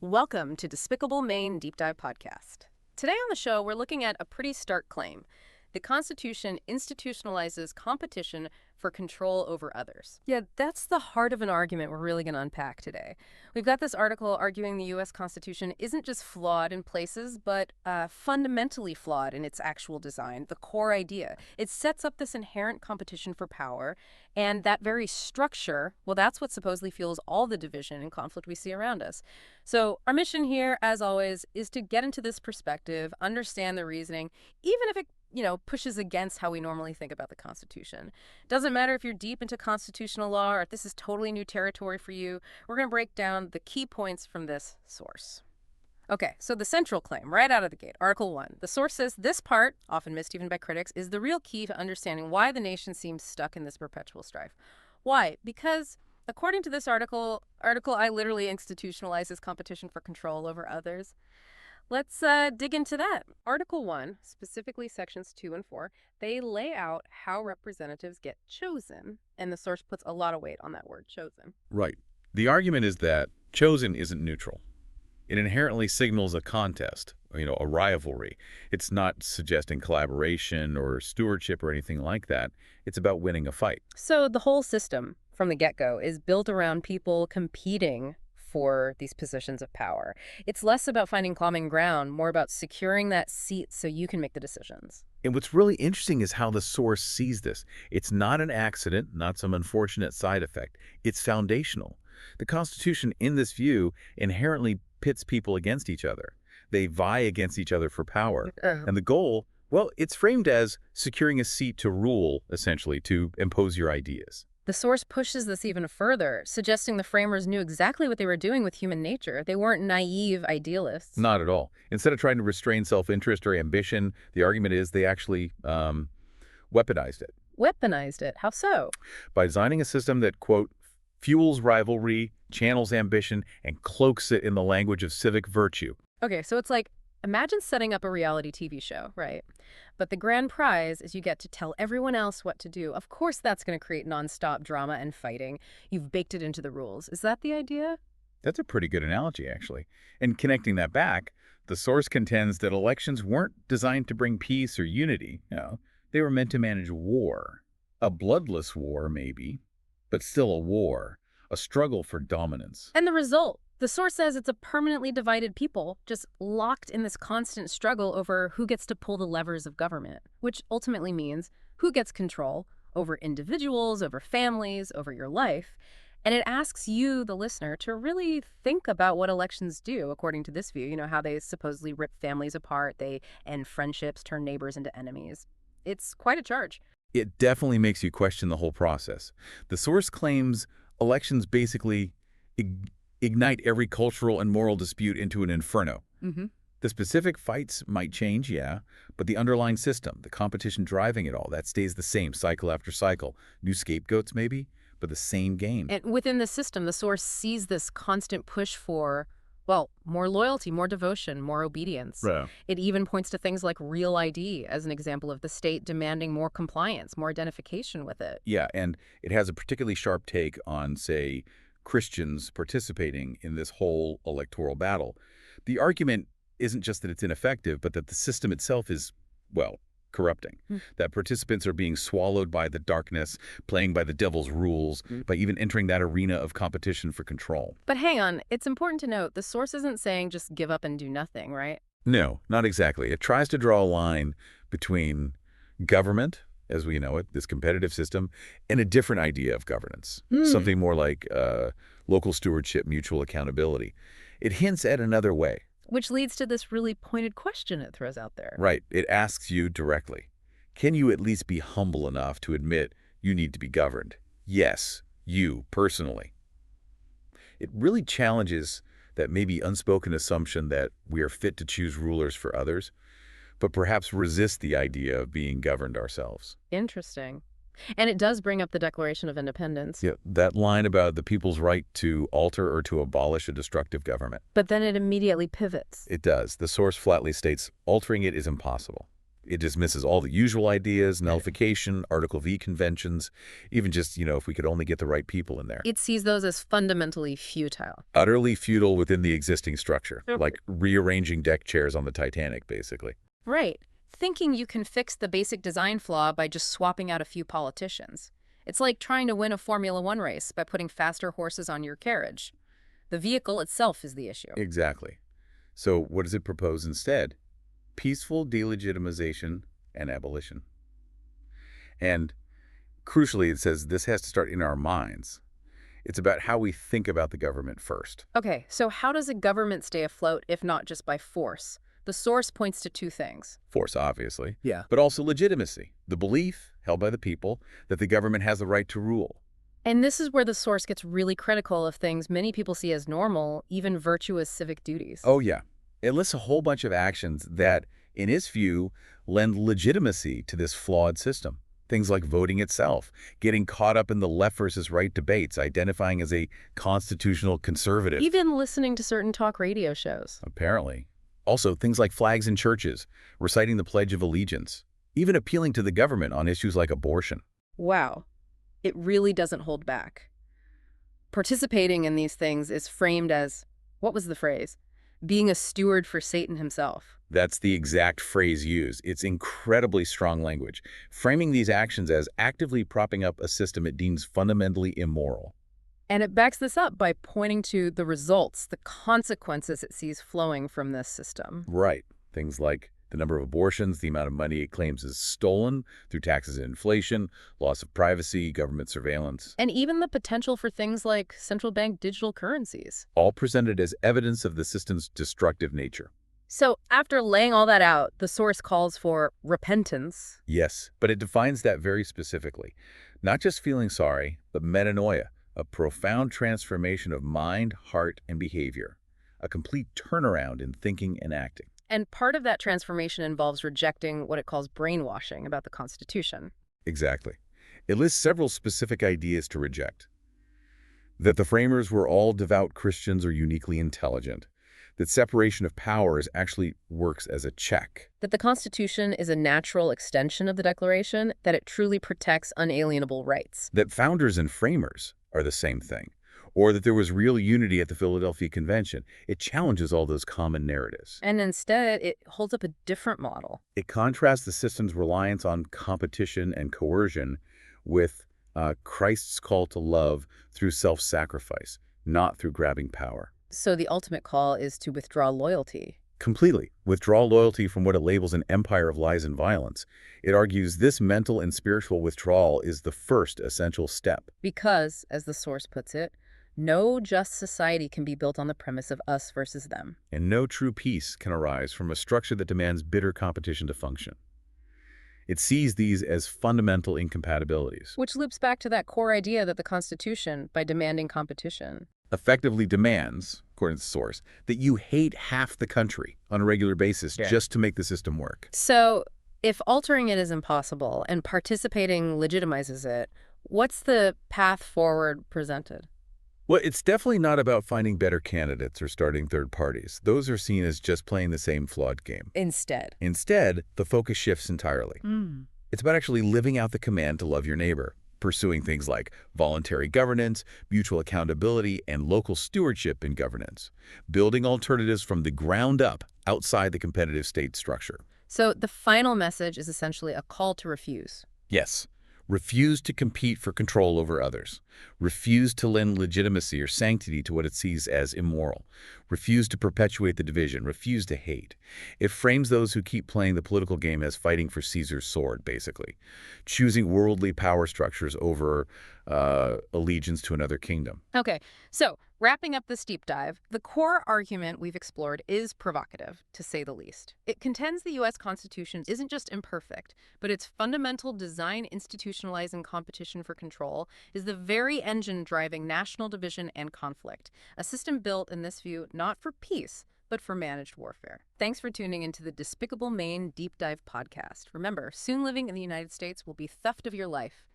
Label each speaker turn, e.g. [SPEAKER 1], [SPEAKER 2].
[SPEAKER 1] Welcome to Despicable Maine Deep Dive Podcast. Today on the show, we're looking at a pretty stark claim. The Constitution institutionalizes competition for control over others. Yeah, that's the heart of an argument we're really going to unpack today. We've got this article arguing the U.S. Constitution isn't just flawed in places, but fundamentally flawed in its actual design, the core idea. It sets up this inherent competition for power, and that very structure, well, that's what supposedly fuels all the division and conflict we see around us. So our mission here, as always, is to get into this perspective, understand the reasoning, even if it pushes against how we normally think about the Constitution. Doesn't matter if you're deep into constitutional law or if this is totally new territory for you, we're going to break down the key points from this source. Okay, so the central claim, right out of the gate, Article 1. The source says this part, often missed even by critics, is the real key to understanding why the nation seems stuck in this perpetual strife. Why? Because according to this article I literally institutionalizes competition for control over others. Let's dig into that. Article 1, specifically sections 2 and 4, they lay out how representatives get chosen, and the source puts a lot of weight on that word, chosen.
[SPEAKER 2] Right. The argument is that chosen isn't neutral. It inherently signals a contest, a rivalry. It's not suggesting collaboration or stewardship or anything like that. It's about winning a fight.
[SPEAKER 1] So the whole system, from the get-go, is built around people competing for these positions of power. It's less about finding common ground, more about securing that seat so you can make the decisions.
[SPEAKER 2] And what's really interesting is how the source sees this. It's not an accident, not some unfortunate side effect. It's foundational. The Constitution, in this view, inherently pits people against each other. They vie against each other for power. And the goal, well, it's framed as securing a seat to rule, essentially, to impose your ideas.
[SPEAKER 1] The source pushes this even further, suggesting the framers knew exactly what they were doing with human nature. They weren't naive idealists.
[SPEAKER 2] Not at all. Instead of trying to restrain self-interest or ambition, the argument is they actually weaponized it.
[SPEAKER 1] Weaponized it? How so?
[SPEAKER 2] By designing a system that, quote, fuels rivalry, channels ambition, and cloaks it in the language of civic virtue.
[SPEAKER 1] Okay, so it's like, imagine setting up a reality TV show, right? But the grand prize is you get to tell everyone else what to do. Of course that's going to create nonstop drama and fighting. You've baked it into the rules. Is that the idea?
[SPEAKER 2] That's a pretty good analogy, actually. And connecting that back, the source contends that elections weren't designed to bring peace or unity. They were meant to manage war. A bloodless war, maybe, but still a war, a struggle for dominance.
[SPEAKER 1] And the result? The source says it's a permanently divided people, just locked in this constant struggle over who gets to pull the levers of government, which ultimately means who gets control over individuals, over families, over your life. And it asks you, the listener, to really think about what elections do, according to this view, how they supposedly rip families apart, they end friendships, turn neighbors into enemies. It's quite a charge.
[SPEAKER 2] It definitely makes you question the whole process. The source claims elections basically ignite every cultural and moral dispute into an inferno. The specific fights might change, yeah, but the underlying system, the competition driving it all, that stays the same cycle after cycle. New scapegoats maybe, but the same game.
[SPEAKER 1] And within the system, the source sees this constant push for, well, more loyalty, more devotion, more obedience.
[SPEAKER 2] Right.
[SPEAKER 1] It even points to things like real ID as an example of the state demanding more compliance, more identification with it.
[SPEAKER 2] Yeah, and it has a particularly sharp take on, say, Christians participating in this whole electoral battle. The argument isn't just that it's ineffective, but that the system itself is, well, corrupting. That participants are being swallowed by the darkness, playing by the devil's rules, by even entering that arena of competition for control.
[SPEAKER 1] But hang on, it's important to note the source isn't saying just give up and do nothing, right?
[SPEAKER 2] No, not exactly. It tries to draw a line between government, as we know it, this competitive system, and a different idea of governance, something more like local stewardship, mutual accountability. It hints at another way.
[SPEAKER 1] Which leads to this really pointed question it throws out there.
[SPEAKER 2] Right. It asks you directly, can you at least be humble enough to admit you need to be governed? Yes, you, personally. It really challenges that maybe unspoken assumption that we are fit to choose rulers for others, but perhaps resist the idea of being governed ourselves.
[SPEAKER 1] Interesting. And it does bring up the Declaration of Independence.
[SPEAKER 2] Yeah, that line about the people's right to alter or to abolish a destructive government.
[SPEAKER 1] But then it immediately pivots.
[SPEAKER 2] It does. The source flatly states altering it is impossible. It dismisses all the usual ideas, nullification, Article V conventions, even just, if we could only get the right people in there.
[SPEAKER 1] It sees those as fundamentally futile.
[SPEAKER 2] Utterly futile within the existing structure, like rearranging deck chairs on the Titanic, basically.
[SPEAKER 1] Right. Thinking you can fix the basic design flaw by just swapping out a few politicians. It's like trying to win a Formula One race by putting faster horses on your carriage. The vehicle itself is the issue.
[SPEAKER 2] Exactly. So what does it propose instead? Peaceful delegitimization and abolition. And crucially, it says this has to start in our minds. It's about how we think about the government first.
[SPEAKER 1] Okay, so how does a government stay afloat if not just by force? The source points to two things.
[SPEAKER 2] Force, obviously.
[SPEAKER 1] Yeah.
[SPEAKER 2] But also legitimacy. The belief, held by the people, that the government has the right to rule.
[SPEAKER 1] And this is where the source gets really critical of things many people see as normal, even virtuous civic duties.
[SPEAKER 2] Oh, yeah. It lists a whole bunch of actions that, in his view, lend legitimacy to this flawed system. Things like voting itself, getting caught up in the left versus right debates, identifying as a constitutional conservative.
[SPEAKER 1] Even listening to certain talk radio shows.
[SPEAKER 2] Apparently. Also, things like flags in churches, reciting the Pledge of Allegiance, even appealing to the government on issues like abortion.
[SPEAKER 1] Wow. It really doesn't hold back. Participating in these things is framed as, what was the phrase? Being a steward for Satan himself.
[SPEAKER 2] That's the exact phrase used. It's incredibly strong language, framing these actions as actively propping up a system it deems fundamentally immoral.
[SPEAKER 1] And it backs this up by pointing to the results, the consequences it sees flowing from this system.
[SPEAKER 2] Right. Things like the number of abortions, the amount of money it claims is stolen through taxes and inflation, loss of privacy, government surveillance.
[SPEAKER 1] And even the potential for things like central bank digital currencies.
[SPEAKER 2] All presented as evidence of the system's destructive nature.
[SPEAKER 1] So after laying all that out, the source calls for repentance.
[SPEAKER 2] Yes, but it defines that very specifically. Not just feeling sorry, but metanoia, a profound transformation of mind, heart, and behavior. A complete turnaround in thinking and acting.
[SPEAKER 1] And part of that transformation involves rejecting what it calls brainwashing about the Constitution.
[SPEAKER 2] Exactly. It lists several specific ideas to reject. That the framers were all devout Christians or uniquely intelligent. That separation of powers actually works as a check.
[SPEAKER 1] That the Constitution is a natural extension of the Declaration, that it truly protects unalienable rights.
[SPEAKER 2] That founders and framers are the same thing. Or that there was real unity at the Philadelphia Convention. It challenges all those common narratives.
[SPEAKER 1] And instead, it holds up a different model.
[SPEAKER 2] It contrasts the system's reliance on competition and coercion with Christ's call to love through self-sacrifice, not through grabbing power.
[SPEAKER 1] So the ultimate call is to withdraw loyalty.
[SPEAKER 2] Completely. Withdraw loyalty from what it labels an empire of lies and violence. It argues this mental and spiritual withdrawal is the first essential step.
[SPEAKER 1] Because, as the source puts it, no just society can be built on the premise of us versus them.
[SPEAKER 2] And no true peace can arise from a structure that demands bitter competition to function. It sees these as fundamental incompatibilities.
[SPEAKER 1] Which loops back to that core idea that the Constitution, by demanding competition,
[SPEAKER 2] effectively demands, according to the source, that you hate half the country on a regular basis just to make the system work.
[SPEAKER 1] So if altering it is impossible and participating legitimizes it, what's the path forward presented?
[SPEAKER 2] Well, it's definitely not about finding better candidates or starting third parties. Those are seen as just playing the same flawed game.
[SPEAKER 1] Instead,
[SPEAKER 2] the focus shifts entirely. It's about actually living out the command to love your neighbor, pursuing things like voluntary governance, mutual accountability, and local stewardship in governance, building alternatives from the ground up outside the competitive state structure.
[SPEAKER 1] So the final message is essentially a call to refuse.
[SPEAKER 2] Yes. Refuse to compete for control over others. Refuse to lend legitimacy or sanctity to what it sees as immoral. Refuse to perpetuate the division. Refuse to hate. It frames those who keep playing the political game as fighting for Caesar's sword, basically. Choosing worldly power structures over allegiance to another kingdom.
[SPEAKER 1] Okay, so wrapping up this deep dive, the core argument we've explored is provocative, to say the least. It contends the U.S. Constitution isn't just imperfect, but its fundamental design institutionalizing competition for control is the very engine driving national division and conflict, a system built, in this view, not for peace, but for managed warfare. Thanks for tuning into the Despicable Maine Deep Dive podcast. Remember, soon living in the United States will be theft of your life.